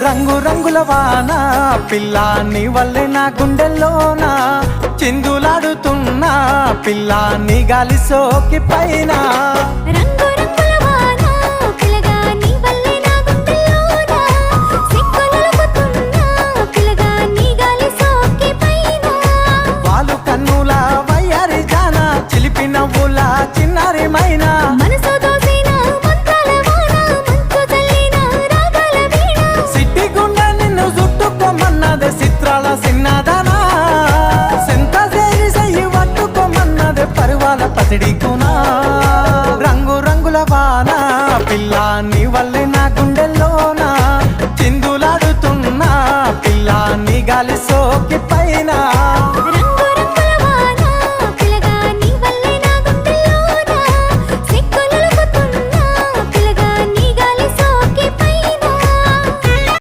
రంగు రంగుల వాన పిల్ల నీ వల్లే నా గుండెల్లోన చిందులాడుతున్నా పిల్ల నీ గాలి సోకి పైన రంగు రంగుల వాన పిల్లగా నీ వల్లే నా గుండెల్లోన సిక్కులొలుకుతున్నా పిల్లగా నీ గాలి సోకి పైన వాలు కన్నుల వయ్యారి జాన చిలిపి నవ్వుల చిన్నారి మైనా మనసు దోసిన మంత్రాల వాన మంచు చల్లిన రాగాల వీణ సిట్టి గుండె నిన్ను చుట్టుకోమన్నదే చిత్రాల సిన్నదానా సెంత చేరి సయ్యి పట్టుకోమన్నదే పరువాల పసిడికునా రంగు రంగుల వాన పిల్ల నీ వల్లే నా గుండెల్లోన చిందులాడుతున్నా పిల్ల నీ గాలి